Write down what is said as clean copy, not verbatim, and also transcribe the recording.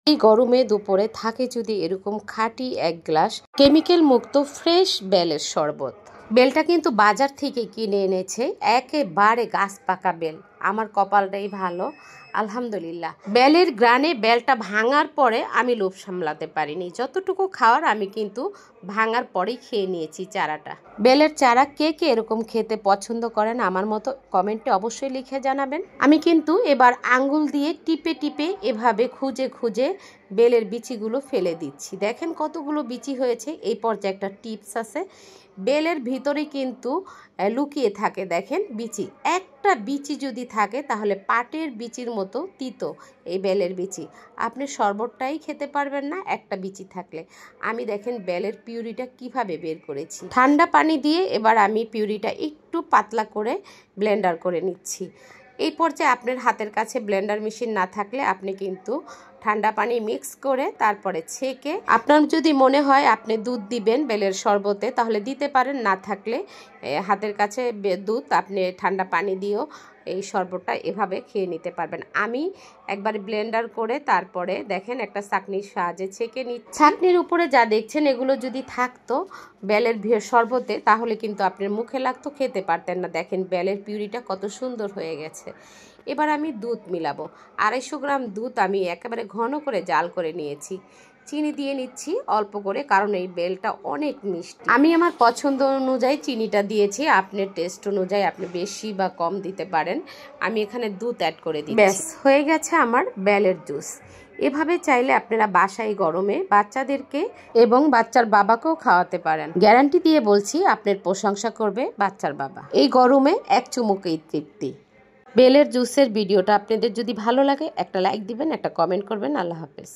এই গরমে দুপুরে থাকে যদি এরকম খাঁটি এক গ্লাস কেমিক্যাল মুক্ত ফ্রেশ বেলের শরবত। বেলটা কিন্তু বাজার থেকে কিনে এনেছে, একেবারে গাছ পাকা বেল। আমার কপালটাই ভালো, আলহামদুলিল্লাহ। বেলের গ্রানে বেলটা ভাঙার পরে আমি লোভ সামলাতে পারিনি, যতটুকু খাওয়ার আমি কিন্তু ভাঙার পরেই খেয়ে নিয়েছি চারাটা। বেলের চারা কে কে এরকম খেতে পছন্দ করেন আমার মতো কমেন্টে অবশ্যই লিখে জানাবেন। আমি কিন্তু এবার আঙ্গুল দিয়ে টিপে টিপে এভাবে খুঁজে খুঁজে বেলের বিচিগুলো ফেলে দিচ্ছি। দেখেন কতগুলো বিচি হয়েছে। এই পর্যায়ে একটা টিপস আছে, বেলের ভিতরে কিন্তু লুকিয়ে থাকে দেখেন বিচি। একটা বিচি যদি থাকে তাহলে পাটের বিচির মতো তিতো এই বেলের বিচি, আপনি শরবতটাই খেতে পারবেন না একটা বিচি থাকলে। আমি দেখেন বেলের পিউরিটা কিভাবে বের করেছি। ঠান্ডা পানি দিয়ে এবার আমি পিউরিটা একটু পাতলা করে ব্লেন্ডার করে নিচ্ছি। এই পর্যায়ে আপনার হাতের কাছে ব্লেন্ডার মেশিন না থাকলে আপনি কিন্তু ঠান্ডা পানি মিক্স করে তারপরে ছেঁকে, আপনার যদি মনে হয় আপনি দুধ দিবেন বেলের শরবতে তাহলে দিতে পারেন, না থাকলে হাতের কাছে দুধ আপনি ঠান্ডা পানি দিয়েও এই শরবতটা এভাবে খেয়ে নিতে পারবেন। আমি একবার ব্লেন্ডার করে তারপরে দেখেন একটা ছাঁকনির সাহায্যে ছেঁকে নিচ্ছি। ছাঁকনির উপরে যা দেখছেন এগুলো যদি থাকতো বেলের শরবতে তাহলে কিন্তু আপনার মুখে লাগতো, খেতে পারতেন না। দেখেন বেলের পিউরিটা কত সুন্দর হয়ে গেছে। এবার আমি দুধ মিলাবো। 250 গ্রাম দুধ আমি একেবারে ঘন করে জাল করে নিয়েছি। চিনি দিয়ে নিচ্ছি অল্প করে, কারণ এই বেলটা অনেক মিষ্টি। আমি আমার পছন্দ অনুযায়ী চিনিটা দিয়েছি, আপনার টেস্ট অনুযায়ী আপনি বেশি বা কম দিতে পারেন। আমি এখানে দুধ অ্যাড করে দিচ্ছি। ব্যাস হয়ে গেছে আমার বেলের জুস। এভাবে চাইলে আপনারা বাসায় গরমে বাচ্চাদেরকে এবং বাচ্চার বাবাকেও খাওয়াতে পারেন। গ্যারান্টি দিয়ে বলছি আপনার প্রশংসা করবে বাচ্চার বাবা। এই গরমে এক চুমুকেই তৃপ্তি। বেলের জুসের ভিডিওটা আপনাদের যদি ভালো লাগে একটা লাইক দিবেন, একটা কমেন্ট করবেন। আল্লাহ হাফেজ।